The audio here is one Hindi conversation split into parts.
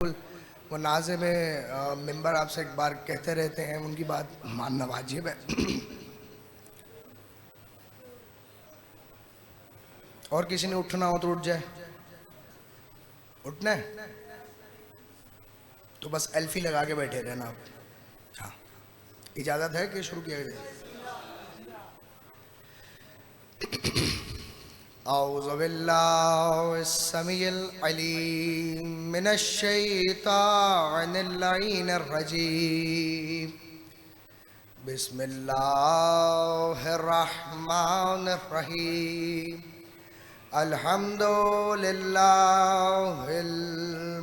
वो नाज़िम मिंबर आपसे एक बार कहते रहते हैं, उनकी बात मानना वाजिब है। और किसी ने उठना हो तो उठ जाए। उठना है तो बस एल्फी लगा के बैठे रहना आप। हाँ, इजाज़त है कि शुरू किया जाए? औज़ु बिल्लाहिस समीइल अलीम मिनश शैतानिर लईनिर रजीम। बिस्मिल्लाहिर रहमानिर रहीम। अल्हम्दुलिल्लाहिल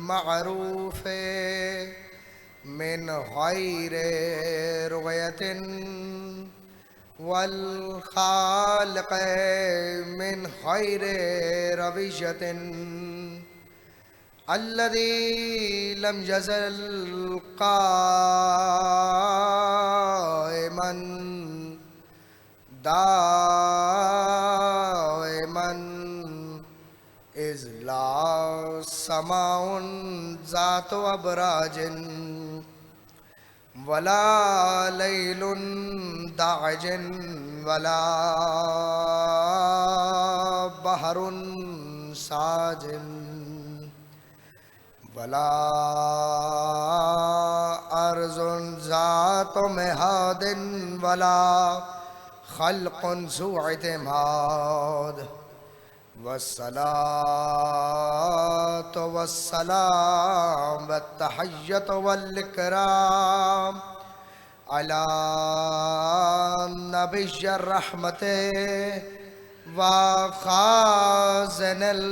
मअरूफ़े मिन गैरि रुग़यतिन वल खालिक़े मिन गैरि रविय्यतिन अल्लज़ी लम यज़ल क़ाइमन दाइमन इज़ ला समाउन ज़ातु अबराजिन वला लैलुन दाजिन वला बहरुन साजिन वला अर्ज़ुन ज़ातु मिहादिन वला खल्क़ुन ज़ू इतिमाद वस्सलातु वस्सलाम वत्तहिय्यतु वल इकराम अला नबिय्यिर रहमते व खाज़िनिल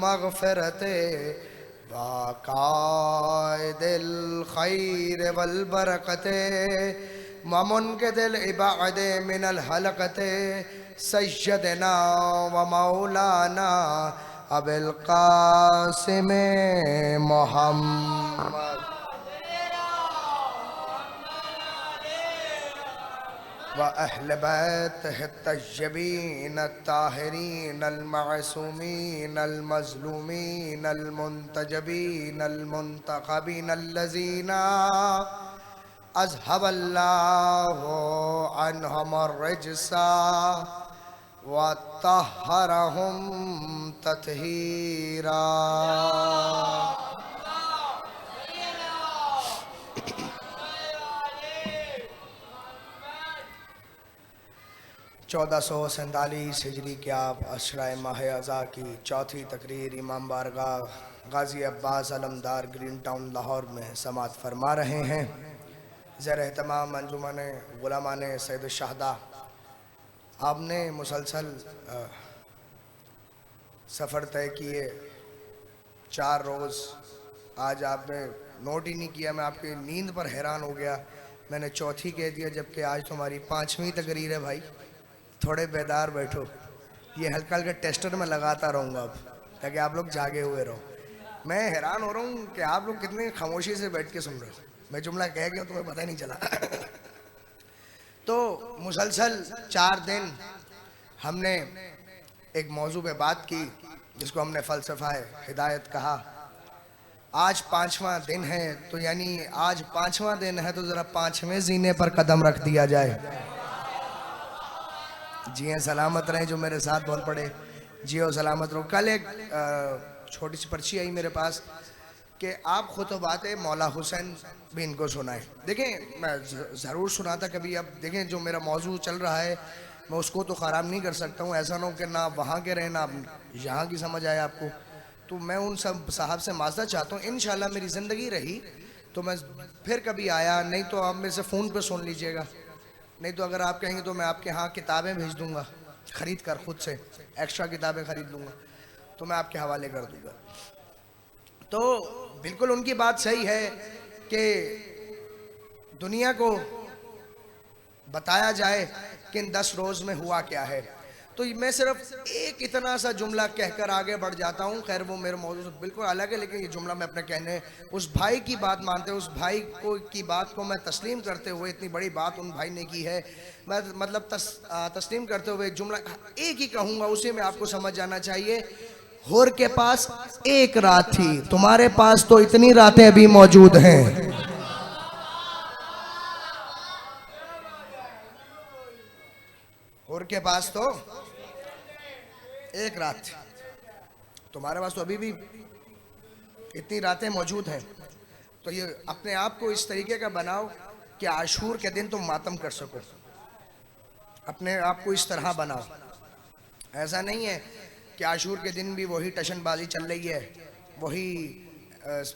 मग़फ़िरते व काइदिल खैर वल बरकते व मुनक़िदिल इबादे मिनल हलक़ते सय्यदना व मौलाना अबिल क़ासिम मुहम्मद व अहल बैतिहि अत्तय्यबीन अत्ताहिरीन अल-मअसूमीन अल-मज़लूमीन अल-मुंतजबीन अल-मुंतख़बीन अल्लज़ीना अज़हबल्लाहु अन्हुमुर रिज्सा व तह्हरहुम तत्हीरा। 1447 हिजरी के आप अशराए माह अज़ा की चौथी तकरीर इमाम बारगाह गाज़ी अब्बास अलमदार ग्रीन टाउन लाहौर में समात फरमा रहे हैं। ज़ेर एहतमाम अंजुमन गुलामान सैयद शाहदा, आपने मुसलसल सफ़र तय किए 4 रोज़। आज आपने नोट ही नहीं किया, मैं आपकी नींद पर हैरान हो गया। मैंने चौथी कह दिया जबकि आज तुम्हारी 5वीं तकरीर है भाई। थोड़े बेदार बैठो, ये हल्का हल्का टेस्टर में लगाता रहूँगा अब, ताकि आप लोग जागे हुए रहो। मैं हैरान हो रहा हूँ कि आप लोग कितनी खामोशी से बैठ के सुन रहे हो। मैं जुमला कह गया तुम्हें पता ही नहीं चला। तो मुसलसल 4 दिन हमने एक मौजू पे बात की जिसको हमने फ़लसफ़ा हिदायत कहा। आज 5वां दिन है, तो यानी आज 5वां दिन है तो ज़रा 5वें जीने पर कदम रख दिया जाए। जिए सलामत रहें जो मेरे साथ बोल पड़े, जियो सलामत रहो। कल एक छोटी सी पर्ची आई मेरे पास कि आप खुतबात मौला हुसैन भी इनको सुनाएं। देखें, मैं ज़रूर सुनाता कभी। अब देखें, जो मेरा मौजू चल रहा है मैं उसको तो ख़राब नहीं कर सकता हूँ। ऐसा ना हो कि ना वहाँ के रहें ना यहाँ की समझ आए आपको। तो मैं उन सब साहब से माज़रत चाहता हूँ। इंशाल्लाह मेरी ज़िंदगी रही तो मैं फिर कभी आया, नहीं तो आप मेरे से फ़ोन पे सुन लीजिएगा। नहीं तो अगर आप कहेंगे तो मैं आपके यहाँ किताबें भेज दूंगा ख़रीद कर, खुद से एक्स्ट्रा किताबें ख़रीद लूँगा तो मैं आपके हवाले कर दूँगा। तो बिल्कुल उनकी बात सही है कि दुनिया को बताया जाए कि इन 10 रोज़ में हुआ क्या है। तो मैं सिर्फ एक इतना सा जुमला कहकर आगे बढ़ जाता हूँ। खैर वो मेरे मौजू से बिल्कुल अलग है, लेकिन ये जुमला मैं अपने कहने उस भाई की बात मानते, उस भाई को की बात को मैं तस्लीम करते हुए, इतनी बड़ी बात उन भाई ने की है, मैं मतलब तस्लीम करते हुए जुमला एक ही कहूँगा, उसी में आपको समझ जाना चाहिए होर के पास एक रात थी, तुम्हारे पास तो इतनी रातें अभी मौजूद हैं। होर के पास तो एक रात थी, तुम्हारे पास तो अभी भी इतनी रातें मौजूद हैं। तो ये अपने आप को इस तरीके का बनाओ कि आशूर के दिन तुम मातम कर सको। अपने आप को इस तरह बनाओ। ऐसा नहीं है कि आशूर के दिन भी वही टशनबाजी चल रही है, वही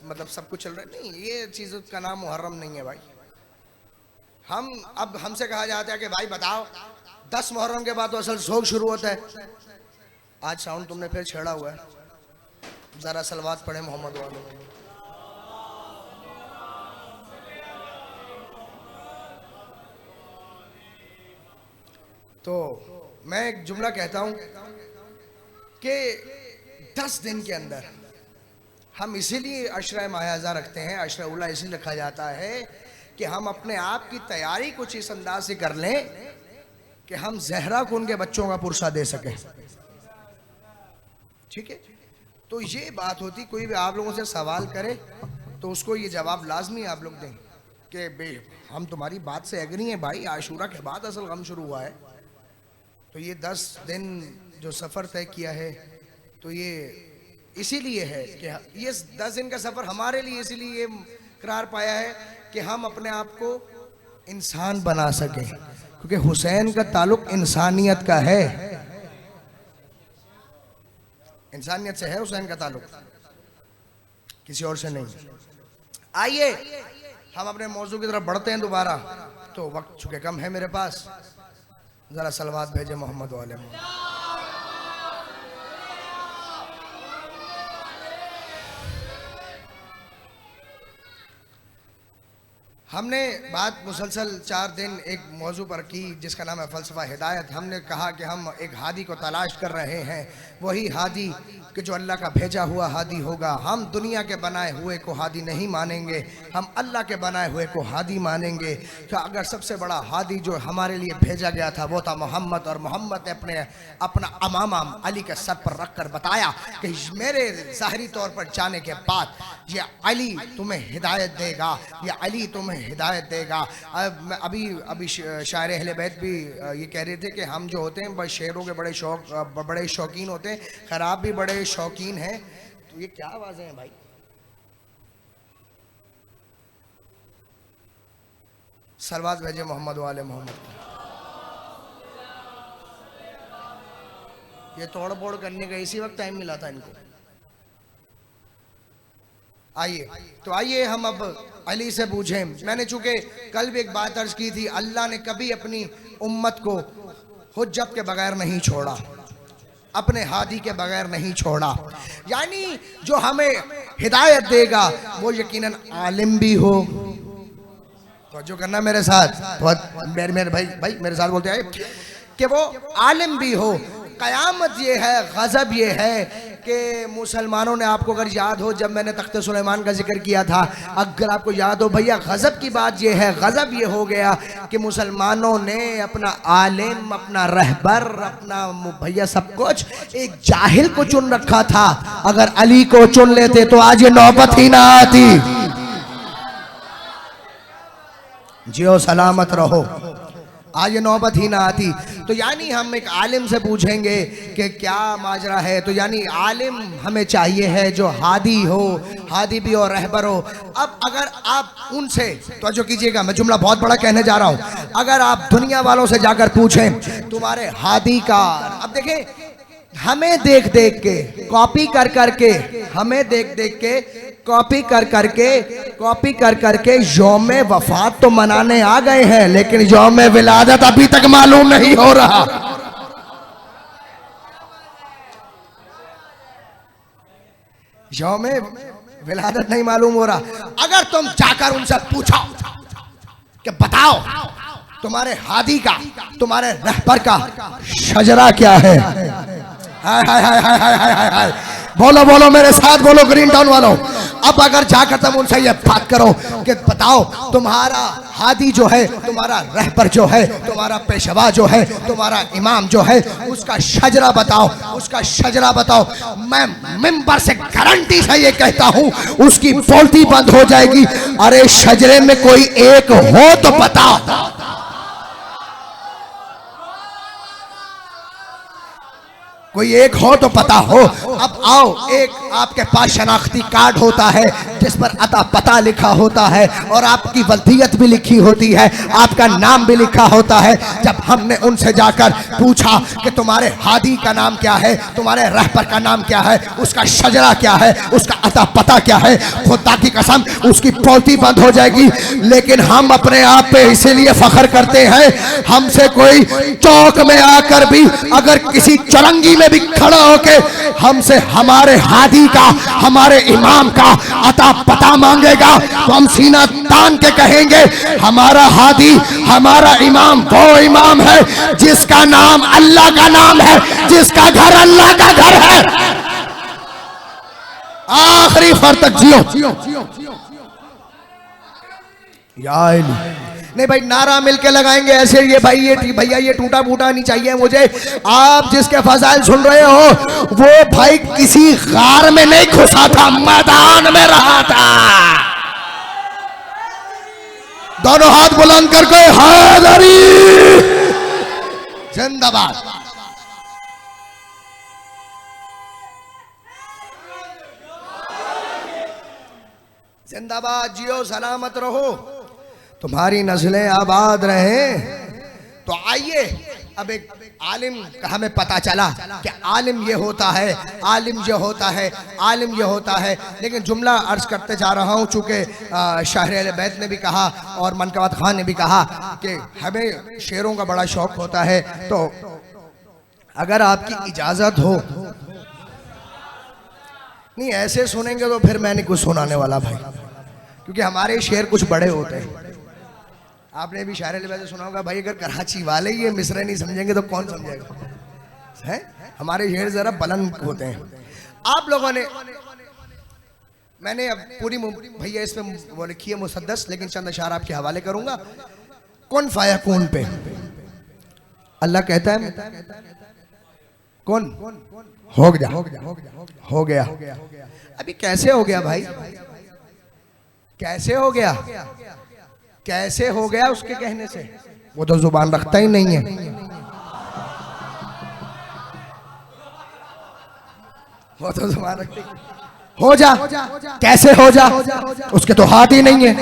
मतलब सब कुछ चल रहा है। नहीं, ये चीज़ का नाम मुहर्रम नहीं है भाई। अब हमसे कहा जाता है कि भाई बताओ 10 मुहर्रम के बाद तो असल शोक शुरू होता है। आज साउंड तुमने फिर छेड़ा हुआ है, जरा सलवात पढ़े मोहम्मद वाले में। तो मैं एक जुमला कहता हूं कि 10 दिन के अंदर हम इसीलिए अशरा मायाजा रखते हैं, अशरा उला इसीलिए रखा जाता है कि हम अपने आप की तैयारी कुछ इस अंदाज से कर लें कि हम जहरा को उनके बच्चों का पुरसा दे सकें। ठीक है, तो ये बात होती, कोई भी आप लोगों से सवाल करे तो उसको ये जवाब लाजमी आप लोग दें कि बे हम तुम्हारी बात से एग्री हैं भाई, आशूरा के बाद असल गम शुरू हुआ है। तो ये 10 दिन जो सफ़र तय किया है तो ये इसीलिए है कि ये 10 दिन का सफ़र हमारे लिए इसीलिए करार पाया है कि हम अपने आप को इंसान बना सकें, क्योंकि हुसैन का ताल्लुक इंसानियत का है, इंसानियत से है हुसैन का ताल्लुक, किसी और से नहीं। आइए हम अपने मौजू की तरफ बढ़ते हैं दोबारा। तो वक्त चुके कम है मेरे पास, जरा सलवात भेजे मोहम्मद वाले में। हमने बात मुसलसल 4 दिन एक मौजू पर की जिसका नाम है फ़लसफ़ा हिदायत। हमने कहा कि हम एक हादी को तलाश कर रहे हैं, वही हादी कि जो अल्लाह का भेजा हुआ हादी होगा। हम दुनिया के बनाए हुए को हादी नहीं मानेंगे, हम अल्लाह के बनाए हुए को हादी मानेंगे। तो अगर सबसे बड़ा हादी जो हमारे लिए भेजा गया था वो था मोहम्मद, और मोहम्मद ने अपना अमामा अली के सर पर रख कर बताया कि मेरे ज़ाहरी तौर पर जाने के बाद ये अली तुम्हें हिदायत देगा, ये अली तुम्हें हिदायत देगा। अभी शायर अहले बैत भी ये कह रहे थे कि हम जो होते हैं बस शेरों के बड़े शौकीन होते हैं, खराब भी बड़े शौकीन हैं। तो ये क्या आवाज़ें हैं भाई? सलवात भेजे मोहम्मद वाले मोहम्मद। ये तोड़ फोड़ करने का इसी वक्त टाइम मिला था इनको। आइए तो आइए हम अब अली से पूछें। मैंने चूंकि कल भी एक बात अर्ज की थी, अल्लाह ने कभी अपनी उम्मत को हुज्जत के बगैर नहीं छोड़ा, अपने हादी के बगैर नहीं छोड़ा। यानी जो हमें हिदायत देगा वो यकीनन आलिम भी हो। तो जो करना मेरे साथ, मेरे भाई मेरे साथ बोलते हैं कि वो आलिम भी हो। क़यामत ये है, गज़ब ये है कि मुसलमानों ने, आपको अगर याद हो जब मैंने तख्त सुलेमान का जिक्र किया था, अगर आपको याद हो भैया, गज़ब की बात ये है, गज़ब ये हो गया कि मुसलमानों ने अपना आलिम, अपना रहबर, अपना भैया सब कुछ एक जाहिल को चुन रखा था। अगर अली को चुन लेते तो आज ये नौबत ही ना आती। जियो सलामत रहो, आज ये नौबत ही ना आती। तो यानी हम एक आलिम से पूछेंगे कि क्या माजरा है। तो यानी आलिम हमें चाहिए है जो हादी हो, हादी भी और रहबर हो। अब अगर आप उनसे, तो जो कीजिएगा, मैं जुमला बहुत बड़ा कहने जा रहा हूँ, अगर आप दुनिया वालों से जाकर पूछें तुम्हारे हादी का, अब देखें हमें देख देख के कॉपी कर करके, हमें देख देख के कॉपी कर करके यौमे वफात तो मनाने आ गए हैं, लेकिन यौमे विलादत अभी तक मालूम नहीं हो रहा। यौमे विलादत नहीं मालूम हो रहा। अगर तुम जाकर उनसे पूछो कि बताओ तुम्हारे हादी का, तुम्हारे रहबर का शजरा क्या है, हाय हाय हाय हाय हाय हाय हाय, बोलो बोलो मेरे साथ बोलो ग्रीन टाउन वालों। अब अगर जाकर तुम उनसे ये बात करो कि बताओ तुम्हारा हादी जो है, तुम्हारा रहबर जो है, तुम्हारा पेशवा जो है, तुम्हारा इमाम जो है, उसका शजरा बताओ, उसका शजरा बताओ। मैं मिंबर से गारंटी से ये कहता हूं उसकी बोलती बंद हो जाएगी। अरे शजरे में कोई एक हो तो बताओ। कोई एक हो तो पता हो। अब आओ, एक आपके पास शनाख्ती कार्ड होता है जिस पर अता पता लिखा होता है और आपकी वल्दियत भी लिखी होती है, आपका नाम भी लिखा होता है। जब हमने उनसे जाकर पूछा कि तुम्हारे हादी का नाम क्या है, तुम्हारे रहबर का नाम क्या है, उसका शजरा क्या है, उसका अता पता क्या है, खुदा की कसम उसकी पोती बंद हो जाएगी। लेकिन हम अपने आप पे इसीलिए फख्र करते हैं, हमसे कोई चौक में आकर भी अगर किसी चौरंगी भी खड़ा होके हमसे हमारे हादी का, हमारे इमाम का अता पता मांगेगा तो हम सीना तान के कहेंगे हमारा हादी, हमारा इमाम वो इमाम है जिसका नाम अल्लाह का नाम है, जिसका घर अल्लाह का घर है। आखिरी फर तक जियो। नहीं भाई, नारा मिलके लगाएंगे ऐसे। ये भाई ये भैया ये टूटा फूटा नहीं चाहिए मुझे। आप जिसके फजाइल सुन रहे हो वो भाई किसी गार में नहीं घुसा था, मैदान में रहा था। दोनों हाथ बुलंद करके हैदरी जिंदाबाद। जिंदाबाद, जियो सलामत रहो, तुम्हारी नस्लें आबाद रहे। तो आइए, अब एक आलिम का हमें पता चला कि आलिम ये होता है, आलिम ये होता है, आलिम ये होता है। लेकिन जुमला अर्ज करते जा रहा हूँ, चूँकि शायर अहले बैत ने भी कहा और मनकवत खान ने भी कहा कि हमें शेरों का बड़ा शौक होता है। तो अगर आपकी इजाज़त हो, नहीं ऐसे सुनेंगे तो फिर मैं नहीं कुछ सुनाने वाला भाई, क्योंकि हमारे शेर कुछ बड़े होते हैं। आपने भी शायर अहले बैत से सुना होगा भाई, अगर कराची वाले ये मिसरे नहीं समझेंगे तो कौन समझेगा, है? हमारे शेर जरा बुलंद होते हैं। आप लोगों ने, मैंने अब पूरी भैया इसमें वो लिखी है मुसद्दस, लेकिन चंद अशार आपके हवाले करूंगा। कौन फाया कौन पे अल्लाह कहता है कौन हो गया, हो गया। अभी कैसे हो गया भाई, कैसे हो गया, कैसे हो गया उसके कहने से? वो तो जुबान रखता ही नहीं है। वो तो जुबान रखते हो जा, कैसे हो जा, उसके तो हाथ ही नहीं है।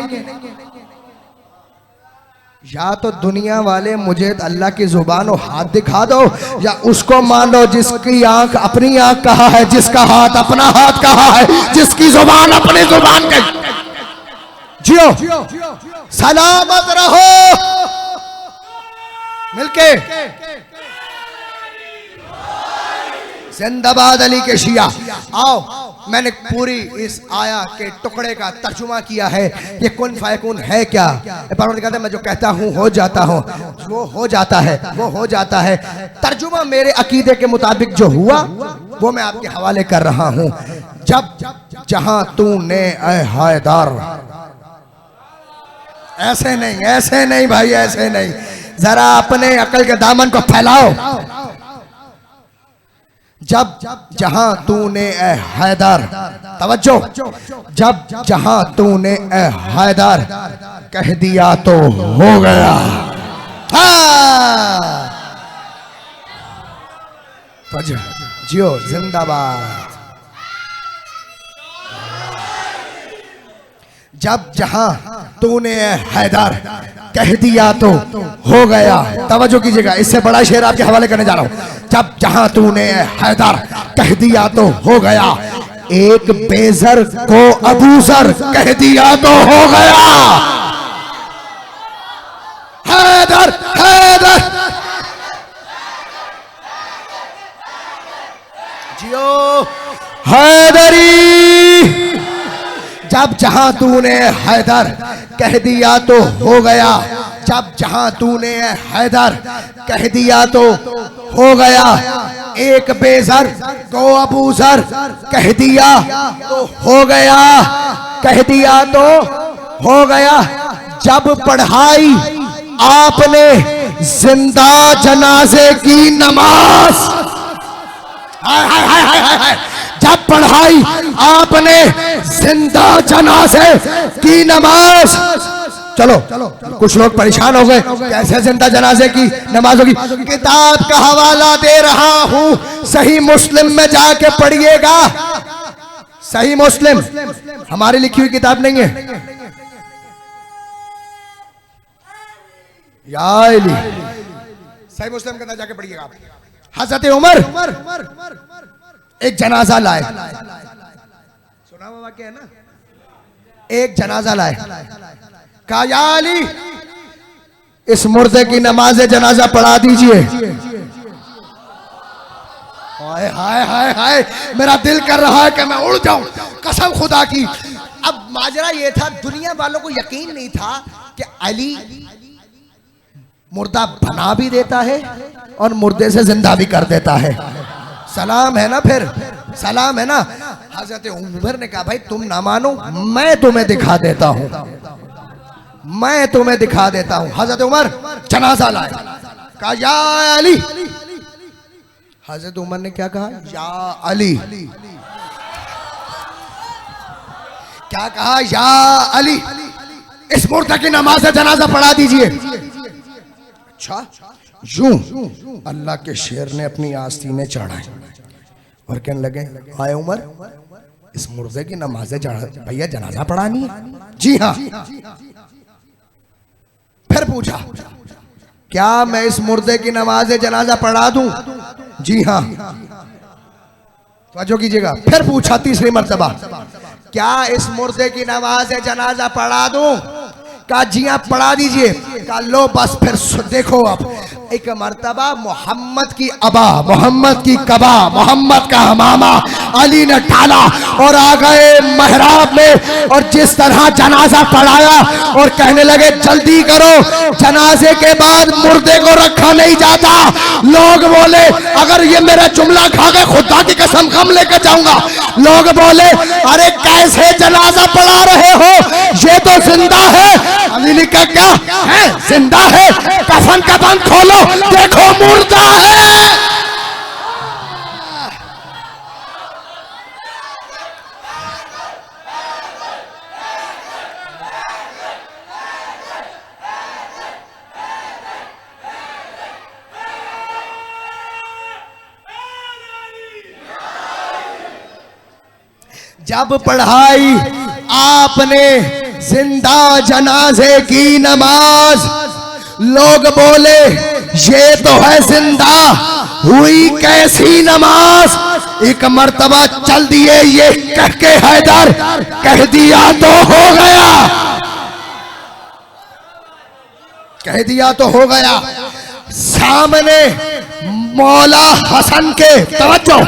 या तो दुनिया वाले मुझे अल्लाह की जुबान और हाथ दिखा दो, या उसको मान लो जिसकी आंख अपनी आंख कहा है, जिसका हाथ अपना हाथ कहा है, जिसकी जुबान अपनी जुबान कही। जियो सलामत रहो मिलके। जिंदाबाद अली के शिया। आओ, मैंने पूरी इस आया के टुकड़े का तर्जुमा किया है। ये कुन फायकुन है क्या? कहते मैं जो कहता हूँ हो जाता हूँ, वो हो जाता है, वो हो जाता है। तर्जुमा मेरे अकीदे के मुताबिक जो हुआ वो मैं आपके हवाले कर रहा हूँ। जब जहां तूने ऐ हैदर, ऐसे नहीं, ऐसे नहीं भाई, ऐसे नहीं, जरा अपने अकल के दामन को फैलाओ। जब जहां तूने ए हैदर, तवज्जो, जब जहां तूने ए हैदर कह दिया तो हो गया। जियो जिंदाबाद। जब जहां तूने हैदर कह दिया तो हो गया। तवज्जो कीजिएगा, इससे बड़ा शेर आपके हवाले करने जा रहा हूं। जब जहां तूने हैदर कह दिया तो हो गया, एक बेजर को अबूजर कह दिया तो हो गया। हैदर हैदर जियो हैदरी। जब जहां तूने हैदर कह दिया तो हो गया, जब जहां तूने हैदर कह दिया तो हो गया। एक बेजर को अबू जर कह दिया तो हो गया, कह दिया तो हो गया। जब पढ़ाई आपने जिंदा जनाजे की नमाज, हाय हाय हाय हाय हाय हाय, जब पढ़ाई आपने जिंदा जनाजे की नमाज। चलो कुछ लोग परेशान हो गए, कैसे जिंदा जनाजे की नमाज होगी। किताब का हवाला दे रहा हूं, सही मुस्लिम में जाके पढ़िएगा। सही मुस्लिम हमारी लिखी हुई किताब नहीं है। सही मुस्लिम के अंदर जाके पढ़िएगा। हजरत उमर एक जनाजा लाए, सुना हुआ वाक़या है ना। एक जनाजा लाए, कहा या अली इस मुर्दे की नमाज जनाजा पढ़ा दीजिए। हाय हाय हाय हाय, मेरा दिल कर रहा है कि मैं उड़ जाऊं, कसम खुदा की। अब माजरा ये था, दुनिया वालों को यकीन नहीं था कि अली मुर्दा बना भी देता है और मुर्दे से जिंदा भी कर देता है। सलाम है ना, फिर सलाम है ना। हजरत उमर ने कहा भाई तुम ना मानो, मैं तुम्हें दिखा देता हूं, मैं तुम्हें दिखा देता हूं। हजरत उमर जनाजा लाए, कहा या अली। हजरत उमर ने क्या कहा? या अली। क्या कहा? या अली इस मुर्दा की नमाज जनाजा पढ़ा दीजिए। अच्छा यूं अल्लाह के शेर ने अपनी आस्तीनें चढ़ाई और कहने लगे आए उमर इस मुर्दे की नमाज भैया जनाजा पढ़ानी है? जी हाँ। फिर पूछा क्या मैं इस मुर्दे की नमाज जनाजा पढ़ा दूं? जी हाँ। तवज्जो कीजिएगा। फिर पूछा तीसरी मर्तबा क्या इस मुर्दे की नमाज जनाजा पढ़ा दूं? कहा जी हाँ पढ़ा दीजिए। कहा लो बस फिर देखो, अब एक मर्तबा मोहम्मद की अबा, मोहम्मद की कबा, मोहम्मद का हमामा अली ने डाला और आ गए महराब में और जिस तरह जनाजा पढ़ाया और कहने लगे जल्दी करो, जनाजे के बाद मुर्दे को रखा नहीं जाता। लोग बोले अगर ये मेरा जुमला खा के खुदा की कसम गम लेकर जाऊंगा। लोग बोले अरे कैसे जनाजा पढ़ा रहे हो, ये तो जिंदा है। अली ने कहा क्या है? जिंदा है। कफन का बंद खोलो, देखो मुर्दा है। जब पढ़ाई आपने जिंदा जनाजे की नमाज, लोग बोले ये तो है जिंदा, हुई कैसी नमाज। एक मर्तबा चल दिए ये कह के हैदर, कह दिया तो हो गया, कह दिया तो हो गया। सामने मौला हसन के, तवज्जो,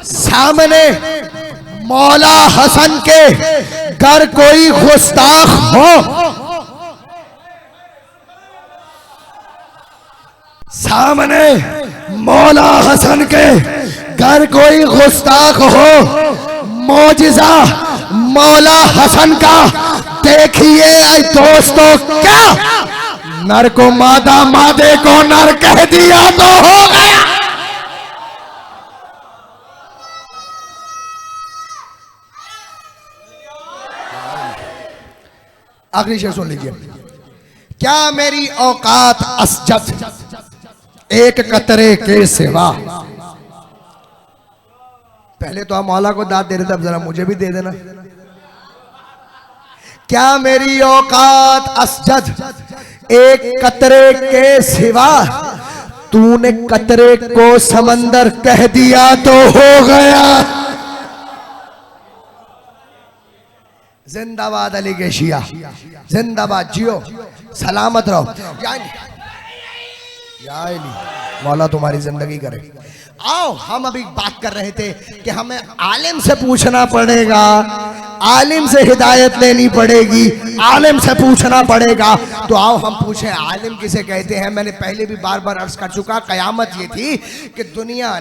सामने मौला हसन के घर कोई गुस्ताख हो, सामने मौला हसन के घर कोई गुस्ताख हो, मौजिजा मौला हसन का देखिए दोस्तों, क्या नर को मादा, मादे को नर कह दिया तो हो गया। आखिरी शेर सुन लीजिए। क्या मेरी औकात असजद एक कतरे के सिवा। पहले तो आप मौला को दाद दे रहे थे, अब जरा मुझे भी दे देना। क्या मेरी औकात असजद एक कतरे के सिवा, तूने कतरे को समंदर कह दिया तो हो गया। जिंदाबाद अली के शिया, जिंदाबाद, जियो सलामत रहो। या इली, मौला तुम्हारी जिंदगी करे। आओ, हम अभी बात कर रहे थे कि हमें आलिम से पूछना पड़ेगा, आलिम से हिदायत लेनी पड़ेगी, आलिम से पूछना पड़ेगा। तो आओ हम पूछें, आलिम किसे कहते हैं। मैंने पहले भी बार बार अर्ज कर चुका, कयामत ये थी कि दुनिया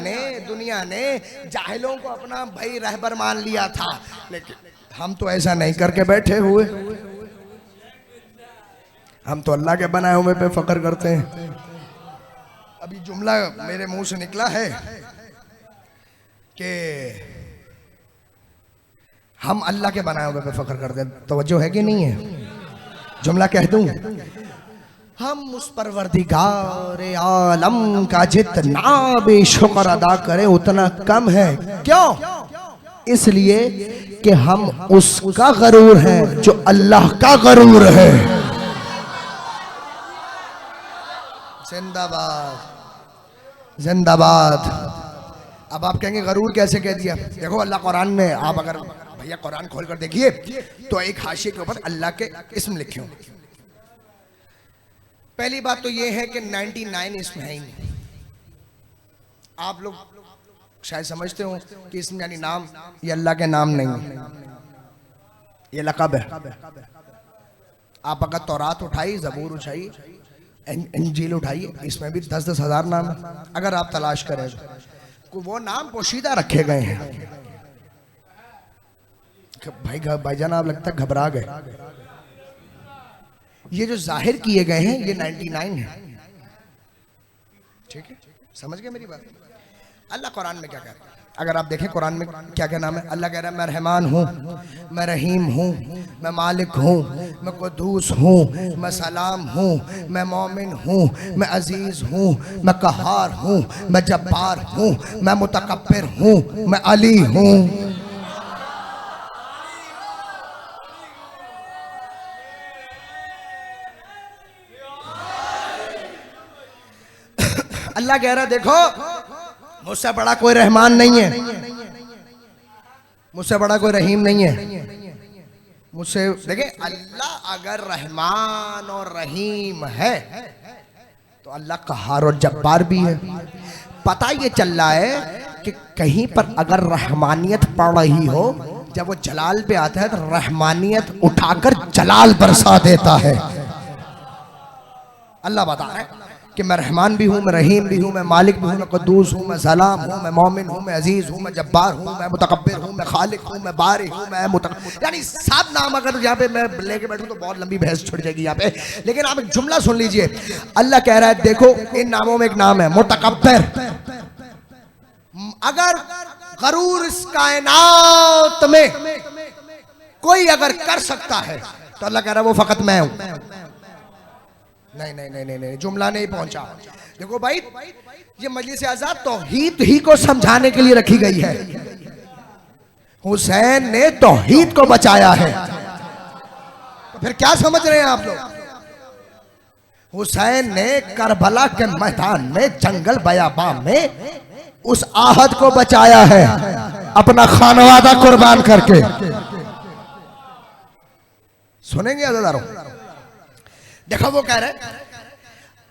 ने जाहिलों को अपना भाई रहबर मान लिया था, लेकिन हम तो ऐसा नहीं करके बैठे हुए। हम तो अल्लाह के बनाए हुए पे फख्र करते हैं। अभी जुमला मेरे मुंह से निकला है कि हम अल्लाह के बनाए हुए पे फख्र करते हैं, तवज्जो है कि नहीं है? जुमला कह दूं, हम उस परवरदिगार आलम का जितना भी शुक्र अदा करें उतना कम है। क्यों? इसलिए कि हम उसका गरूर है जो अल्लाह का गरूर है। जिंदाबाद जिंदाबाद। अब आप कहेंगे गरूर कैसे कह दिया? देखो अल्लाह कुरान में, आप अगर भैया कुरान खोल कर देखिए तो एक हाशिए के ऊपर अल्लाह के इसम लिखे होंगे। पहली बात तो ये है कि 99 इसम है ही नहीं। आप लोग शायद समझते हो कि इसम यानी नाम, ये अल्लाह के नाम नहीं, ये लक़ब है। आप अगर तौरात उठाई, ज़बूर उठाई, इंजील उठाइए, इसमें भी 10-10 हज़ार नाम है। अगर आप तलाश करें तो वो नाम पोशीदा रखे गए हैं। भाईजान आप लगता है घबरा गए। ये जो जाहिर किए गए हैं ये 99 है। ठीक है, समझ गए मेरी बात? अल्लाह कुरान में क्या कहता है? अगर आप देखें कुरान में क्या क्या नाम है। अल्लाह कह रहा है मैं रहमान हूँ, मैं रहीम हूँ, मैं मालिक हूँ, मैं कुद्दूस हूँ, मैं सलाम हूँ, मैं मोमिन हूँ, मैं अजीज हूँ, मैं कहार हूँ, मैं जब्बार हूँ, मैं मुतकब्बिर हूँ, मैं अली हूँ। अल्लाह कह रहा है देखो मुझसे बड़ा कोई रहमान नहीं है, मुझसे बड़ा कोई रहीम नहीं है। मुझसे देखे, अल्लाह अगर रहमान और रहीम है तो अल्लाह कहार और जब्बार भी है। पता ये चल रहा है कि कहीं पर अगर रहमानियत पड़ रही हो, जब वो जलाल पे आता है तो रहमानियत उठाकर जलाल बरसा देता है। अल्लाह बता रहा है कि मैं रहमान भी हूँ, मैं रहीम भी हूँ, मैं मालिक भी हूँ, मैं कुद्दूस हूँ, मैं सलाम हूँ, मैं मोमिन हूँ, मैं अजीज हूँ, मैं जब्बार हूँ, मैं मुतकब्बिर हूँ, मैं खालिक हूँ, मैं बारी हूँ, मैं यानी 7 नाम अगर यहाँ पे मैं लेके बैठूँ तो बहुत लंबी बहस छुड़ जाएगी यहाँ पे। लेकिन आप एक जुमला सुन लीजिए। अल्लाह कह रहा है देखो इन नामों में एक नाम है मुतकब्बिर। अगर गरूर इस कायनात में कोई अगर कर सकता है तो अल्लाह कह रहा है वो फकत मैं हूँ। नहीं नहीं नहीं नहीं नहीं, जुमला नहीं पहुंचा। देखो भाई, ये मजलिस आजाद तौहीद ही को समझाने के लिए रखी गई है। हुसैन ने तौहीद को बचाया है, तो फिर क्या समझ रहे हैं आप लोग? हुसैन ने करबला के मैदान में, जंगल बयाबा में उस आहद को बचाया है अपना खानवादा कुर्बान करके। सुनेंगे अज़ादारों? देखो वो कह रहे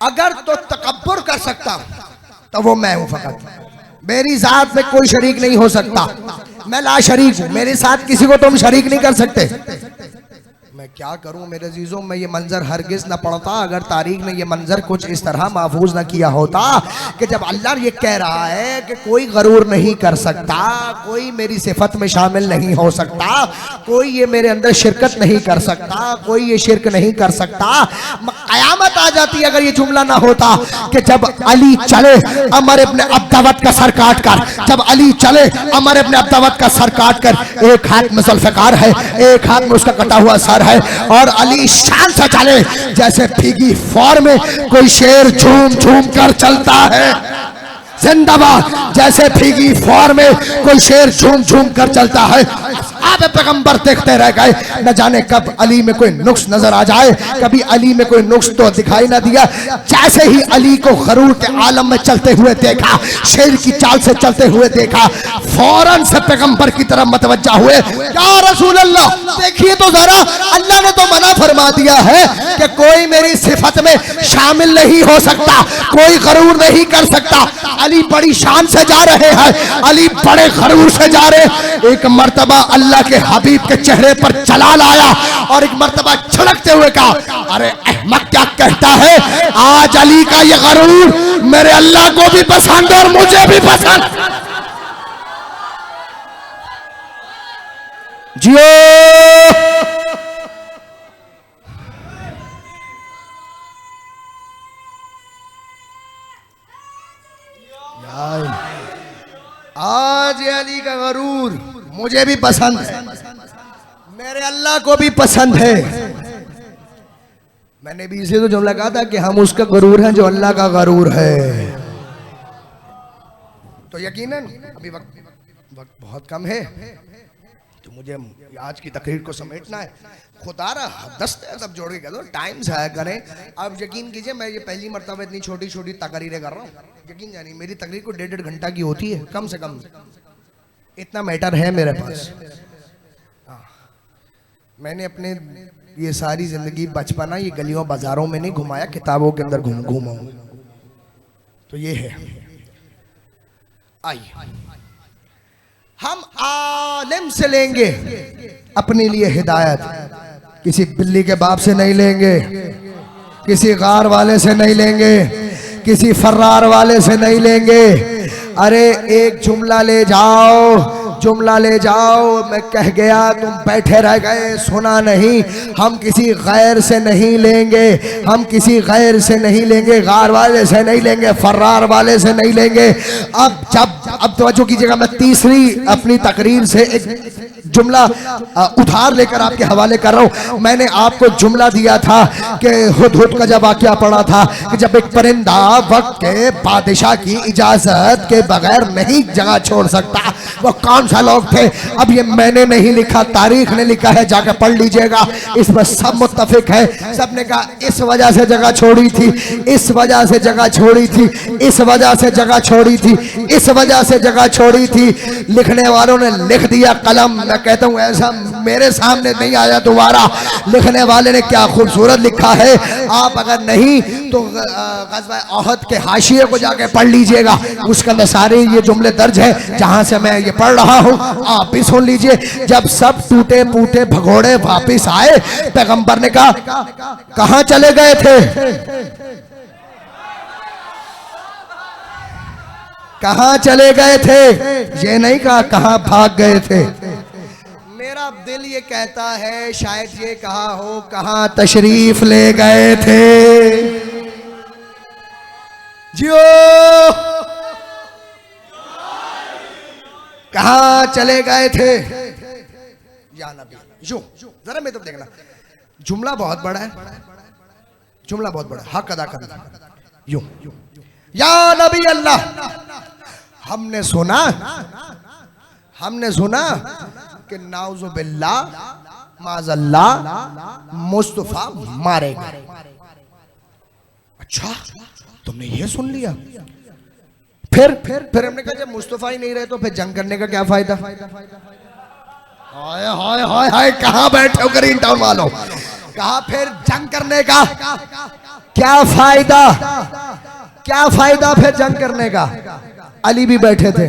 अगर तो तकब्बुर कर सकता तो वो मैं हूं फकत, मेरी जात में कोई शरीक नहीं हो सकता, मैं ला शरीक हूं, मेरे साथ किसी को तुम शरीक नहीं कर सकते। मैं क्या करूं मेरे अजीजों, मैं ये मंजर हरगिज न पढ़ता अगर तारीख ने ये मंजर कुछ इस तरह महफूज न किया होता कि जब अल्लाह ये कह रहा है कि कोई गरूर नहीं कर सकता, कोई मेरी सिफत में शामिल नहीं हो सकता, कोई ये मेरे अंदर शिरकत नहीं कर सकता, कोई ये शिरक नहीं कर सकता। कयामत आ जाती अगर ये जुमला ना होता कि जब अली चले अमर इब्न अब्दवत का सर काट कर, जब अली चले अमर इब्न अब्दवत का सर काट कर, एक हाथ में जुल्फ़िकार है, एक हाथ में उसका कटा हुआ सर है, और अली शान से चले जैसे भीगी फौर में कोई शेर झूम झूम कर चलता है। जिंदाबाद, जैसे भीगी फौर में कोई शेर झूम झूम कर चलता है। आप पैगंबर देखते रह गए, न जाने कब अली में कोई नुक्स नजर आ जाए। कभी अली में कोई नुक्स तो दिखाई ना दिया। जैसे ही अली को गरूर के आलम में चलते हुए देखा, शेर की चाल से चलते हुए देखा, फौरन से पैगंबर की तरफ मतवज्जा हुए, या रसूल अल्लाह देखिए तो जरा, अल्लाह ने तो मना फरमाया फरमा दिया है कि कोई मेरी सिफत में शामिल नहीं हो सकता, कोई गरूर नहीं कर सकता। अली बड़ी शान से जा रहे हैं, अली बड़े गरूर से जा रहे। एक मर्तबा अल्लाह के हबीब के चेहरे पर जलाल आया और एक मर्तबा छलकते हुए कहा, अरे अहमक क्या कहता है, आज अली का ये गरूर मेरे अल्लाह को भी पसंद और मुझे भी पसंद। जियो आज ये अली का गरूर मुझे भी पसंद है, मेरे अल्लाह को भी पसंद है। मैंने भी इसे तो जुमला कहा था कि हम उसका गरूर हैं जो अल्लाह का गरूर है। तो यकीनन अभी वक्त बहुत कम है, तो मुझे आज की तकरीर को समेटना है। खुदारा दस्त तब जोड़ के कह दो, टाइम ज़ाया करें। अब यकीन कीजिए, मैं ये पहली मरतबा इतनी छोटी छोटी तकरीरें कर रहा हूँ। यकीन जानिए मेरी तकरीर को 1.5 घंटा की होती है कम से कम, इतना मैटर है मेरे पास। मैंने अपने ये सारी जिंदगी बचपना ये गलियों बाजारों में नहीं घुमाया, किताबों के अंदर घूमा हूं। तो ये है, आइए हम आलिम से लेंगे अपने लिए हिदायत, किसी बिल्ली के बाप से नहीं लेंगे, किसी गार वाले से नहीं लेंगे, किसी फर्रार वाले से नहीं लेंगे। अरे एक जुमला ले जाओ, जुमला ले जाओ, मैं कह गया तुम बैठे रह गए, सुना नहीं। हम किसी गैर से नहीं लेंगे, हम किसी गैर से नहीं लेंगे, गार वाले से नहीं लेंगे, फर्रार वाले से नहीं लेंगे। अब तवज्जो कीजिएगा, मैं तीसरी अपनी तकरीर से एक जुमला उधार लेकर आपके हवाले कर रहा हूं। मैंने आपको जुमला दिया था कि हुदहुद का जब वाक़या पड़ा था कि जब एक परिंदा वक्त के बादशाह की इजाजत के बगैर नहीं जगह छोड़ सकता, वो कौन सा लोग थे? अब ये मैंने नहीं लिखा, तारीख ने लिखा है, जाकर पढ़ लीजिएगा। इस पर सब मुत्तफिक है, सबने कहा इस वजह से जगह छोड़ी थी, इस वजह से जगह छोड़ी थी, इस वजह से जगह छोड़ी थी, इस वजह से जगह छोड़ी थी। लिखने वालों ने लिख दिया कलम, मैं कहता हूं ऐसा मेरे सामने नहीं आया दोबारा। लिखने वाले ने क्या खूबसूरत लिखा है, आप अगर नहीं तो ग़ज़वा ओहद के हाशिए को जाके पढ़ लीजिएगा, उसके अंदर सारे ये जुमले दर्ज हैं जहां से मैं ये पढ़ रहा हूं, आप भी सुन लीजिए। जब सब टूटे फूटे भगोड़े वापिस आए, पैगंबर ने कहा कहां चले गए थे, कहां चले गए थे, ये नहीं कहा कहां भाग गए थे। मेरा दिल ये कहता है शायद ये कहा हो कहां तशरीफ ले गए थे। जियो कहां चले गए थे या नबी। यूं जरा मैं तो देखना, जुमला बहुत बड़ा है, जुमला बहुत बड़ा, हक अदा करना। यूं या नबी अल्लाह, हमने सुना कि नाउज़ु बिल्लाह माज़ल्ला मुस्तफा मारे गए। अच्छा तुमने ये सुन लिया? फिर हमने कहा जब मुस्तफा ही नहीं रहे तो फिर जंग करने का क्या फायदा? हाय हाय हाय हाय, कहां बैठे हो ग्रीन टाउन वालों, कहा फिर जंग करने का क्या फायदा, क्या फायदा फिर जंग करने का? अली भी बैठे थे,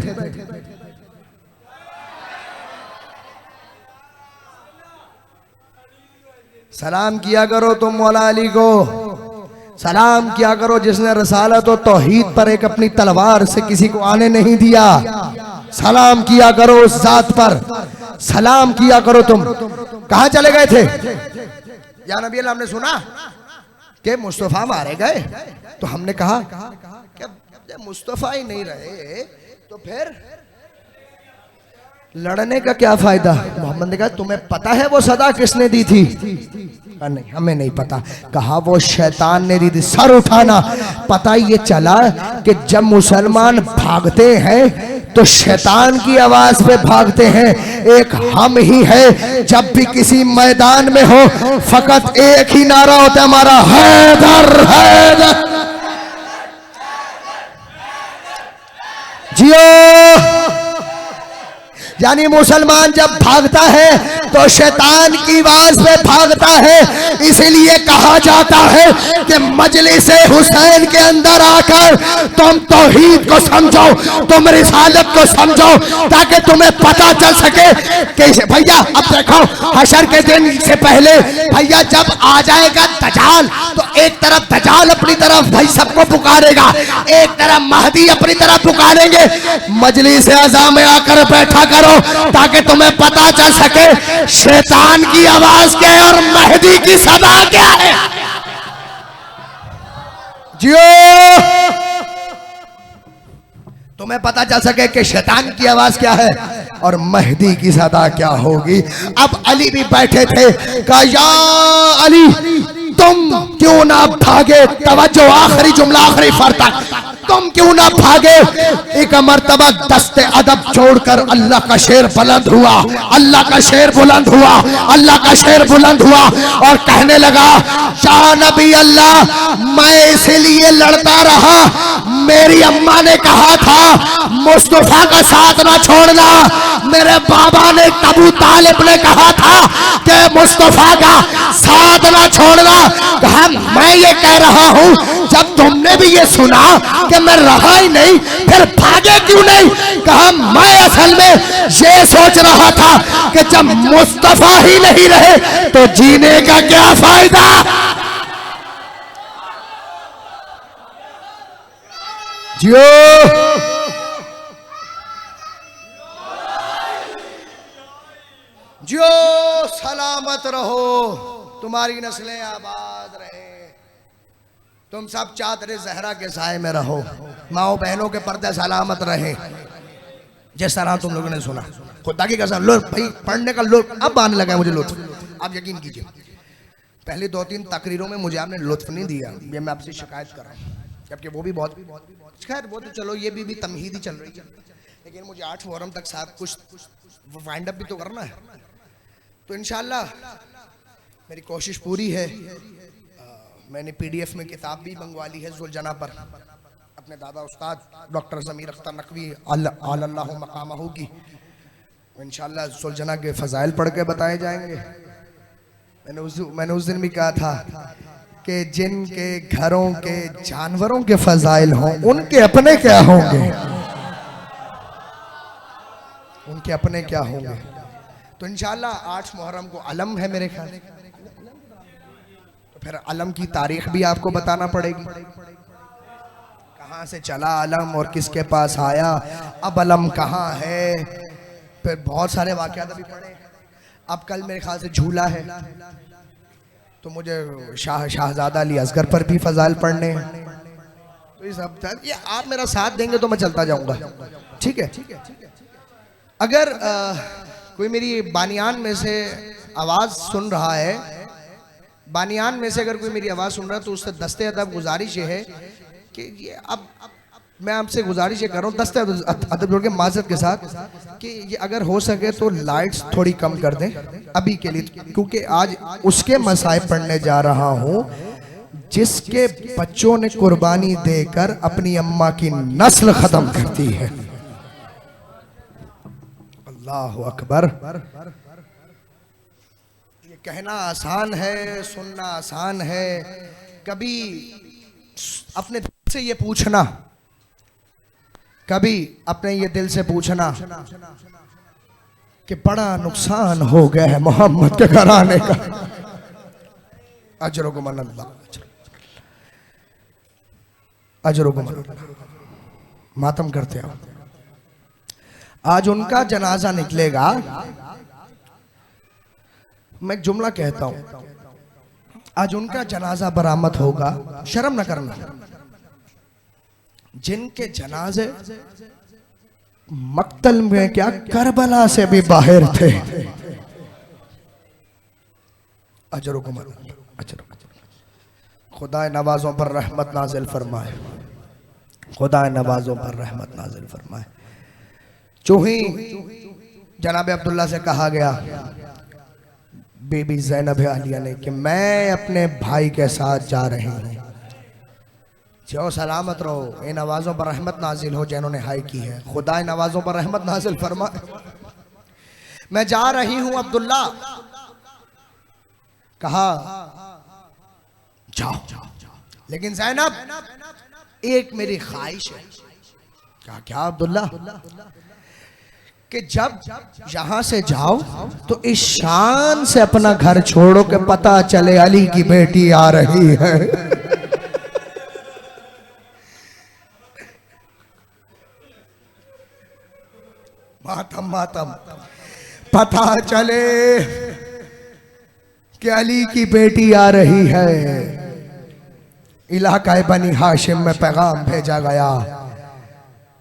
सलाम किया करो तुम मौला अली को, सलाम किया करो जिसने रसालत और तौहीद पर एक अपनी तलवार से किसी को आने नहीं दिया। सलाम किया करो उस जात पर, सलाम किया करो तुम। कहां चले गए थे या नबी अल्लाह? हमने सुना कि मुस्तफा मारे गए, तो हमने कहा कि मुस्तफा ही नहीं रहे तो फिर लड़ने का क्या फायदा? मोहम्मद ने कहा तुम्हें पता है वो सदा किसने दी थी? नहीं हमें नहीं पता। कहा वो शैतान ने दी थी। सर उठाना, पता ये चला कि जब मुसलमान भागते हैं तो शैतान की आवाज पे भागते हैं, एक हम ही है। जब भी किसी मैदान में हो फकत एक ही नारा होता है हमारा, हैदर हैदर। जियो, यानी मुसलमान जब भागता है तो शैतान की आवाज पे भागता है, इसीलिए कहा जाता है कि मजलिस हुसैन के अंदर आकर तुम तौहीद को समझो, तुम रिसालत को समझो, ताकि तुम्हें पता चल सके कि भैया अब देखो हशर के दिन से पहले भैया जब आ जाएगा दजाल, तो एक तरफ दजाल अपनी तरफ भाई सबको पुकारेगा, एक तरफ महदी अपनी तरफ पुकारेंगे। मजलिस अज़ा में आकर बैठा करो ताकि तुम्हें पता चल सके शैतान की आवाज क्या है और महदी की सदा क्या है। जियो तुम्हें पता चल सके कि शैतान की आवाज क्या है और महदी की सदा क्या होगी। अब अली भी बैठे थे, कहा या अली तुम क्यों ना भागे, तवज्जो आखिरी जुमला आखिरी फर्ता, तुम क्यों ना भागे। एक मर्तबा दस्ते अदब छोड़कर अल्लाह का शेर बुलंद हुआ, अल्लाह का शेर बुलंद हुआ, अल्लाह का शेर बुलंद हुआ और कहने लगा या नबी अल्लाह मैं इसीलिए लड़ता रहा, मेरी अम्मा ने कहा था मुस्तफा का साथ ना छोड़ना, मेरे बाबा ने अबू तालिब ने कहा था कि मुस्तफा का साथ ना छोड़ना। कहा मैं ये कह रहा हूं जब तुमने भी ये सुना कि मैं रहा ही नहीं फिर भागे क्यों नहीं। कहा मैं असल में ये सोच रहा था कि जब मुस्तफा ही नहीं रहे तो जीने का क्या फायदा। जियो जियो सलामत रहो, तुम्हारी नस्लें आबाद रहे, तुम सब चादर जहरा के साए में रहो, माओ बहनों के पर्दे सलामत रहे। जिस तरह तुम लोगों ने सुना खुदा की कसम लो भाई पढ़ने का लुत्फ अब आने लगा है मुझे लुत्फ। आप यकीन कीजिए पहले 2-3 तकरीरों में मुझे आपने लुत्फ नहीं दिया, ये मैं आपसे शिकायत कर रहा हूँ, जबकि वो भी बहुत खैर वो तो चलो ये भी तमहीदी चल रही है, लेकिन मुझे 8 मुहर्रम तक साथ कुछ वाइंड अप भी तो करना है। तो इंशाल्लाह मेरी कोशिश पूरी है। मैंने पीडीएफ में किताब भी मंगवा ली है ज़ुलजना पर, अपने दादा उस्ताद डॉक्टर ज़मीर अख्तर नकवी अल्लाह मकामहू की। इंशाल्लाह ज़ुलजना के फ़ज़ाइल पढ़ के बताए जाएंगे। मैंने उस दिन भी कहा था कि जिनके घरों के जानवरों के फ़ज़ाइल हों उनके अपने क्या होंगे, उनके अपने क्या होंगे। तो इंशाल्लाह 8 मुहर्रम को अलम है मेरे ख्याल, तो फिर अलम की तारीख भी आपको बताना पड़ेगी, कहाँ से चला अलम और किसके पास आया, अब अलम कहाँ है, फिर बहुत सारे वाक़यात अभी पढ़े। अब कल मेरे ख्याल से झूला है, तो मुझे शाहजादा अली असगर पर भी फ़ज़ाइल पढ़ने हैं। तो ये सब ये आप मेरा साथ देंगे तो मैं चलता जाऊँगा, ठीक है। अगर कोई मेरी बानियान में से आवाज़ सुन रहा है, बानियान में से अगर कोई मेरी आवाज़ सुन रहा है तो उससे दस्ते अदब गुजारिश है कि ये अब मैं आपसे गुजारिश ये कर रहा हूँ दस्ते अदब जोड़ के माज़रत के साथ कि ये अगर हो सके तो लाइट्स थोड़ी कम कर दें अभी के लिए, क्योंकि आज उसके मसाइब पढ़ने जा रहा हूँ जिसके बच्चों ने कुर्बानी देकर अपनी अम्मा की नस्ल ख़त्म कर दी है। अल्लाह अकबर। ये कहना आसान है, सुनना आसान है, कभी अपने दिल से ये पूछना, कभी अपने ये दिल से पूछना कि बड़ा नुकसान हो गया है मोहम्मद के घराने का। अजरुकुम अल्लाह, अजरुकुम मातम करते हो। आज उनका जनाजा निकलेगा। मैं एक जुमला कहता हूं, आज उनका जनाजा बरामद होगा। शर्म न करना, जिनके जनाजे मक्तल में क्या करबला से भी बाहर थे। अजरुकुम अजर, खुदा नवाजों पर रहमत नाजिल फरमाए, खुदा नवाजों पर रहमत नाजिल फरमाए। चूही जनाब अब्दुल्ला से कहा गया बीबी ज़ैनब आलिया ने कि मैं अपने भाई के साथ जा रही हूँ, जो सलामत रहो, इन आवाज़ों पर रहमत नाजिल हो जिन्होंने हाई की है, खुदा इन आवाज़ों पर रहमत नाजिल फरमाए। मैं जा रही हूँ अब्दुल्ला। कहा जाओ, लेकिन ज़ैनब एक मेरी ख्वाहिश है। कहा क्या अब्दुल्ला? कि जब यहां से जाओ तो इस शान से अपना घर छोड़ो कि पता चले अली की बेटी आ रही है। मातम मातम, पता चले कि अली की बेटी आ रही है। इलाका बनी हाशिम में पैगाम भेजा गया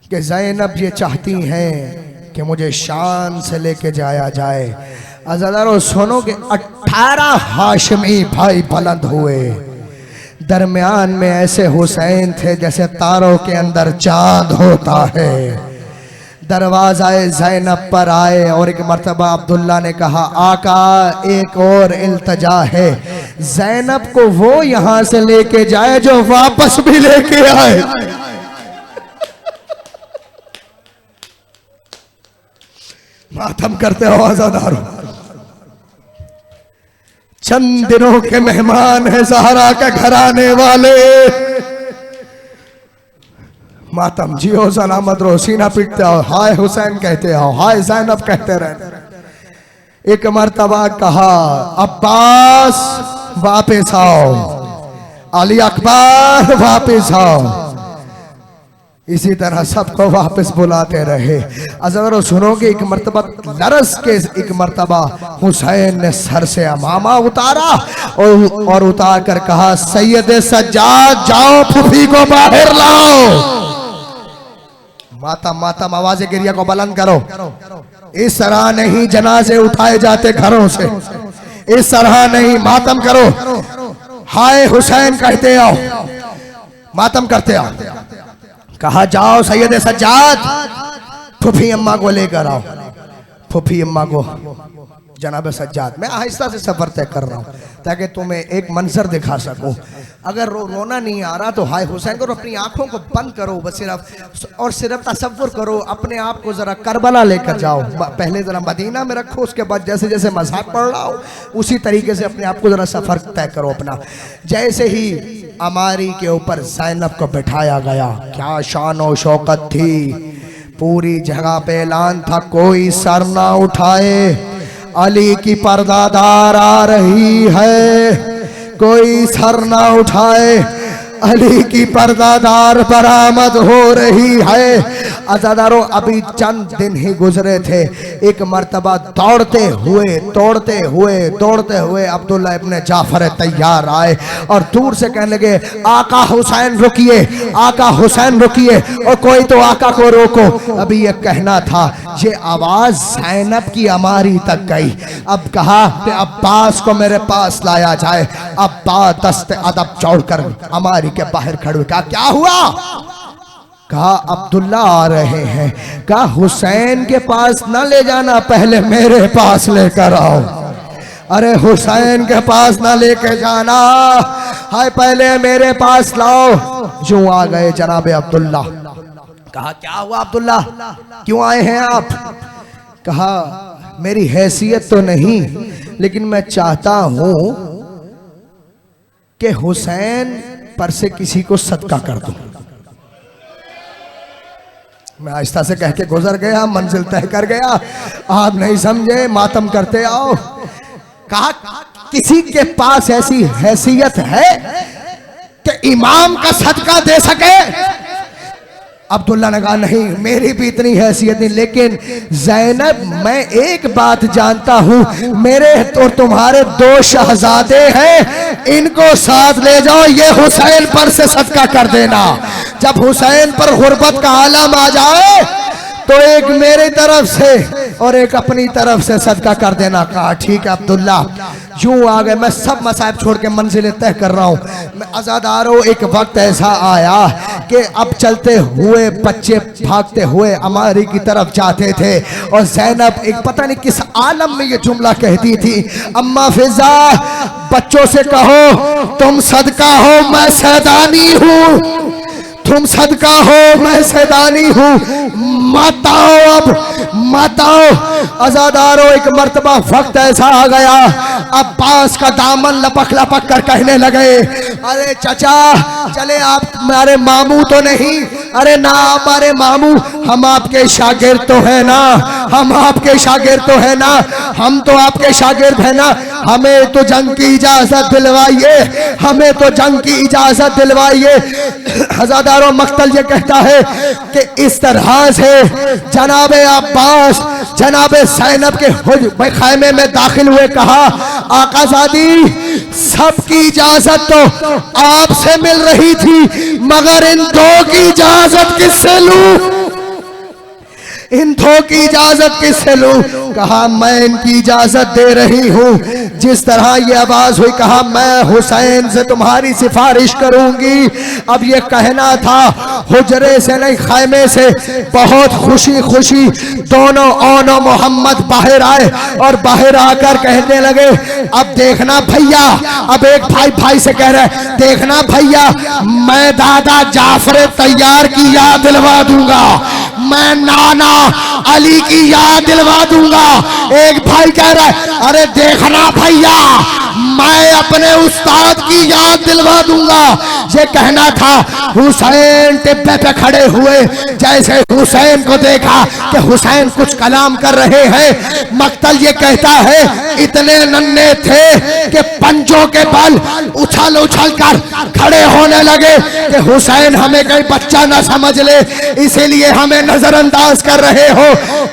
कि ज़ैनब ये चाहती हैं कि मुझे शान से लेके जाया जाए। अज़ादारों सुनो कि 18 हाशिमी भाई बुलंद हुए, दरमियान में ऐसे हुसैन थे जैसे तारों के अंदर चांद होता है। दरवाज़ाए ज़ैनब पर आए और एक मर्तबा अब्दुल्ला ने कहा आका एक और इल्तजा है, ज़ैनब को वो यहां से लेके जाए जो वापस भी लेके आए। मातम करते हो आज़ादारों, चंद दिनों के मेहमान है ज़हरा के घराने वाले। मातम जियो सलामत रहो, सीना पीटते हो, हाय हुसैन कहते हो, हाय ज़ैनब कहते रहे। एक मर्तबा कहा अब्बास वापस आओ, अली अकबर वापस आओ। इसी तरह सबको वापस बुलाते रहे। अगर सुनोगे एक मर्तबा लरस के एक मर्तबा हुसैन ने सर से अमामा उतारा और उतार कर कहा सैयद सज्जाद जाओ फूफी को बाहर लाओ। माता माता आवाज़ गिरिया को बुलंद करो। इस तरह नहीं जनाजे उठाए जाते घरों से, इस तरह नहीं। मातम करो, हाय हुसैन कहते आओ, मातम करते आओ। कहा जाओ सैयद सज्जाद फूफी अम्मा को लेकर आओ। फूफी अम्मा को जनाब सज्जाद, मैं आहिस्ता से सफर तय कर रहा हूँ ताकि तुम्हें एक मंजर दिखा सकूं। अगर रोना नहीं आ रहा तो हाय हुसैन करो, अपनी आंखों को बंद करो बस सिर्फ, और सिर्फ तसव्वुर करो अपने आप को जरा करबला लेकर जाओ। पहले जरा मदीना में रखो, उसके बाद जैसे जैसे मज़ाक पढ़ रहा हो उसी तरीके से अपने आप को जरा सफर तय करो अपना। जैसे ही अमारी के ऊपर ज़ैनब को बिठाया गया, क्या शान और शौकत थी। पूरी जगह पे ऐलान था कोई सर ना उठाए, अली की पर्दादार आ रही है, कोई सर ना उठाए, अली की पर्दादार बरामद हो रही है। अज़ादारों अभी चंद दिन ही गुजरे थे, एक मर्तबा दौड़ते हुए अब्दुल्ला इब्ने जाफर तैयार आए और दूर से कहने लगे आका हुसैन रुकिए, आका हुसैन रुकिए, और कोई तो आका को रोको। अभी ये कहना था, ये आवाज ज़ैनब की अमारी तक गई। अब कहा कि अब्बास को मेरे पास लाया जाए। अब्बास दस्ते अदब छोड़कर अमारी के बाहर खड़े, कहा क्या हुआ? कहा अब्दुल्ला आ रहे हैं। कहा हुसैन के पास न ले जाना, पहले मेरे पास लेकर आओ। अरे हुसैन के पास ना लेके जाना, हाय पहले मेरे पास लाओ। जो आ गए जनाब अब्दुल्ला। कहा क्या हुआ अब्दुल्ला, क्यों आए हैं आप? कहा मेरी हैसियत तो नहीं, लेकिन मैं चाहता हूं कि हुसैन पर से किसी को सदका कर दूं। मैं आहिस्ता से कह के गुजर गया, मंजिल तय कर गया। आप नहीं समझे, मातम करते आओ। कहा किसी के पास ऐसी हैसियत है कि इमाम का सदका दे सके? अब्दुल्ला ने कहा नहीं, मेरी भी इतनी हैसियत नहीं, लेकिन ज़ैनब मैं एक बात जानता हूं, मेरे और तुम्हारे 2 शहजादे हैं, इनको साथ ले जाओ, ये हुसैन पर से सदका कर देना। जब हुसैन पर गुर्बत का आलम आ जाए तो एक मेरी तरफ से और एक अपनी तरफ से सदका कर देना। कहा ठीक है अब्दुल्ला। यूं आ गए, मैं सब मसाइब छोड़ के मंजिलें तय कर रहा हूँ। मैं आज़ादारों, एक वक्त ऐसा आया कि अब चलते हुए बच्चे भागते हुए अमारी की तरफ जाते थे और ज़ैनब एक पता नहीं किस आलम में ये जुमला कहती थी, अम्मा फिजा बच्चों से कहो तुम सदका हो, मैं सैदानी हूँ। तुम सदका हो, मैं सैदानी हूँ, मत आओ, अब मत आओ। अज़ादारों, एक मर्तबा वक्त ऐसा आ गया, अब्बास का दामन लपक लपक कर कहने लगे, अरे चचा चले, आप हमारे मामू तो नहीं? अरे ना हमारे मामू, हम आपके शागिर्द तो है ना, हम आपके शागिर्द तो है ना, हम तो आपके शागिर्द है ना, हमें तो जंग की इजाजत दिलवाइए, हमें तो जंग की इजाजत दिलवाइए। हज़ादारों, मक्तल ये कहता है कि इस तरह से जनाबे अब्बास जनाबे ज़ैनब के खैमे में दाखिल हुए, कहा आकाज़ादी सबकी इजाजत तो आपसे मिल रही थी, मगर इन दो की इजाजत किससे लूं? इन दो की इजाजत किससे लूं? कहा मैं इनकी इजाजत दे रही हूं। जिस तरह ये आवाज हुई, कहा मैं हुसैन से तुम्हारी सिफारिश करूंगी। अब ये कहना था, हुजरे से नहीं खैमे से बहुत खुशी खुशी दोनों ओनो मोहम्मद बाहर आए और बाहर आकर कहने लगे, अब देखना भैया, अब एक भाई भाई से कह रहे, देखना भैया, मैं दादा जाफर तैयार की याद दिलवा दूंगा, मैं नाना अली की याद दिलवा दूंगा। एक भाई कह रहा है, अरे देखना भैया, मैं अपने उस्ताद की याद दिलवा दूंगा। ये कहना था। हुसैन टिब्बे पे खड़े हुए, जैसे हुसैन को देखा कि हुसैन कुछ कलाम कर रहे हैं, मक्तल ये कहता है इतने नन्हे थे कि पंजों के बल उछल उछल कर खड़े होने लगे कि हुसैन हमें कहीं बच्चा ना समझ ले, इसीलिए हमें नजरअंदाज कर रहे हो।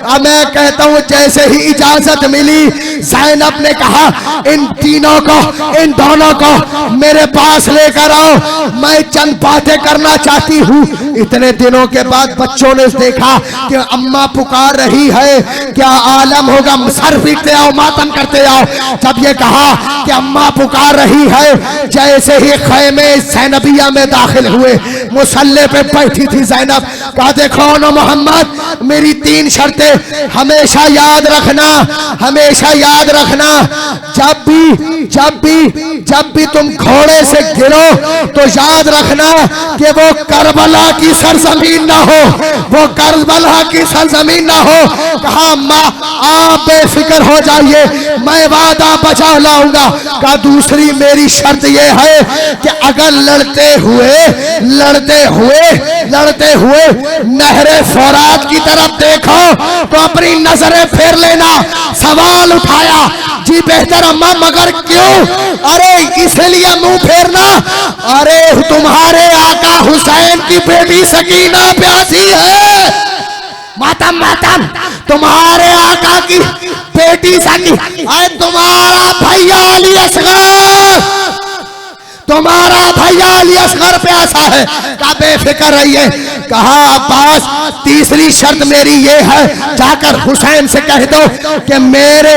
अब मैं कहता हूं जैसे ही इजाजत मिली, ज़ैनब ने कहा इन तीनों को, इन दोनों को मेरे पास लेकर आओ, मैं चंद बातें करना चाहती हूँ। इतने दिनों के बाद बच्चों ने देखा कि अम्मा पुकार रही है, क्या आलम होगा, सर पीटते आओ, मातम करते आओ। जब ये कहा कि अम्मा पुकार रही है, जैसे ही खैमे ज़ैनबिया में दाखिल हुए, मुसल्ले पे बैठी थी ज़ैनब, कहा देखो न मोहम्मद, मेरी 3 शर्तें हमेशा याद रखना, हमेशा याद रखना। जब भी तुम घोड़े से गिरो तो याद रखना कि वो करबला की सरजमीन ना हो, वो करबला की सरजमीन ना हो। कहा अम्मा आप बेफिक्र हो जाइए, मैं वादा बचा लाऊंगा। कहा दूसरी मेरी शर्त ये है कि अगर लड़ते हुए नहरे फौरात की तरफ देखो तो अपनी नजरें फेर लेना। सवाल उठाया, जी बेहतर अम्मा, मगर क्यों? अरे इसलिए मुंह फेरना, अरे तुम्हारे आका हुसैन की बेटी सकीना प्यासी है। मातम मातम, तुम्हारे आका की बेटी सकी, अरे तुम्हारा भैया अली असगर, तुम्हारा भैया अली असगर प्यासा है। कहा बेफिक्र रहिए। कहा अब्बास तीसरी शर्त मेरी ये है, जाकर हुसैन से कह दो कि मेरे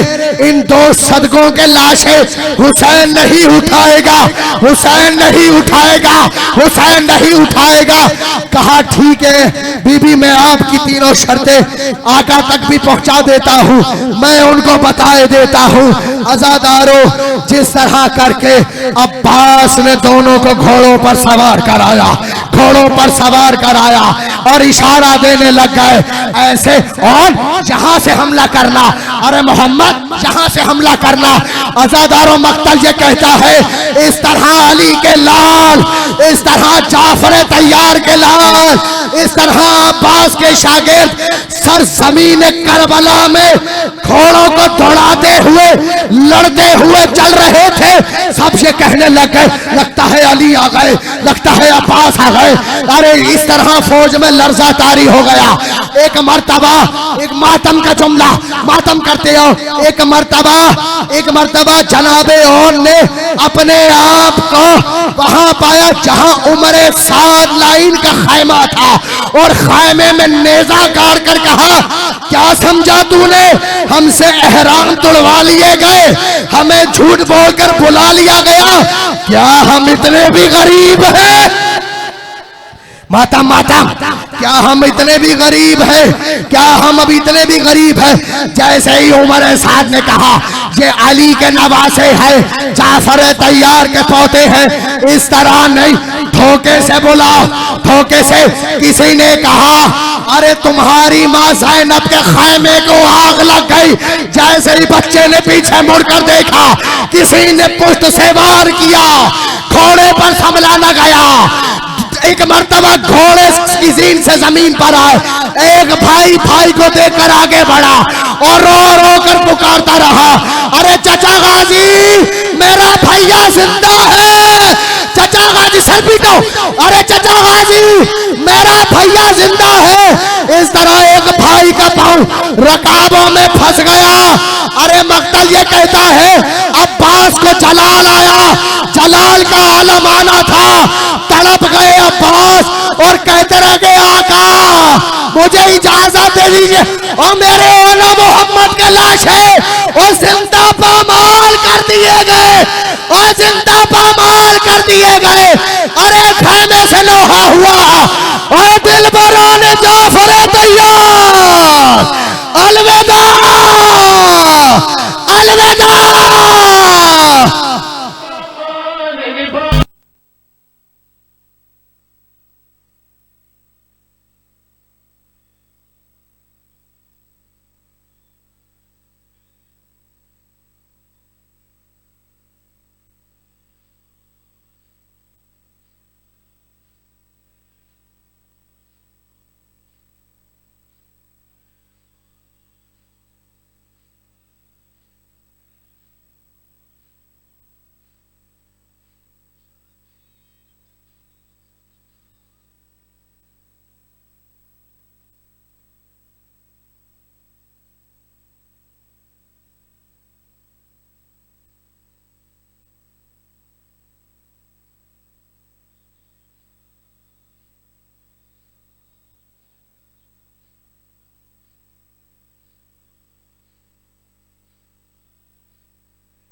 इन 2 सदकों के लाशें हुसैन नहीं उठाएगा, हुसैन नहीं उठाएगा, हुसैन नहीं उठाएगा। कहा ठीक है बीबी, मैं आपकी तीनों शर्तें आका तक भी पहुंचा देता हूं, मैं उनको बताए देता हूं। अज़ादारों, जिस तरह करके अब्बास ने दोनों को घोड़ों पर सवार कराया, घोड़ों पर सवार कराया और इशारा देने लग गए ऐसे, और जहां से हमला करना, अरे मोहम्मद जहां से हमला करना। अज़ादारों, मक्तल ये कहता है इस तरह अली के लाल, इस तरह जाफर तैयार के लाल, इस तरह अब्बास के शागिर्द सरजमीन करबला में घोड़ों को दौड़ाते हुए, लड़ते हुए चल रहे थे। सबसे कहने लग गए लगता है अली आ गए, लगता है अब्बास आ गए। अरे इस तरह फौज में लर्जा तारी हो गया। एक मर्तबा, एक मातम का जुमला, मातम करते हो। एक मर्तबा जनाबे और ने अपने आप को वहां पाया जहां उमरे साद लाइन का खैमा था, और खैमे में नेजा गाड़ कर कहा क्या समझा तूने, हमसे एहराम तुड़वा लिए गए, हमें झूठ बोलकर बुला लिया गया, क्या हम इतने भी गरीब हैं? मातम मातम, क्या हम इतने भी गरीब हैं? क्या हम अब इतने भी गरीब हैं? जैसे ही उमर साद ने कहा ये अली के नवासे हैं, जाफर तैयार के पोते हैं, इस तरह नहीं, धोखे से बोला, धोखे से किसी ने कहा अरे तुम्हारी माँ ज़ैनब के खैमे को आग लग गई। जैसे ही बच्चे ने पीछे मुड़कर देखा, किसी ने पुष्ट से वार किया, घोड़े पर हमला न गया। एक मर्तबा घोड़े की जीन से जमीन पर आए, एक भाई भाई को देखकर आगे बढ़ा और रो रो कर पुकारता रहा, अरे चचा गाजी मेरा भैया जिंदा है, चचा गाजी सर पीटो, अरे चचा गाजी मेरा भैया जिंदा है। इस तरह एक भाई का पांव रकाबों में फंस गया। अरे मक्तल ये कहता है अब्बास को जलाल आया, जलाल का आलम आना था, तड़प गए अब्बास और कहते रहे आका मुझे इजाजत दे दीजिए, और मेरे ओला मोहम्मद के लाश है और जिंदा पामाल कर दिए गए, और जिंदा पामाल कर दिए गए।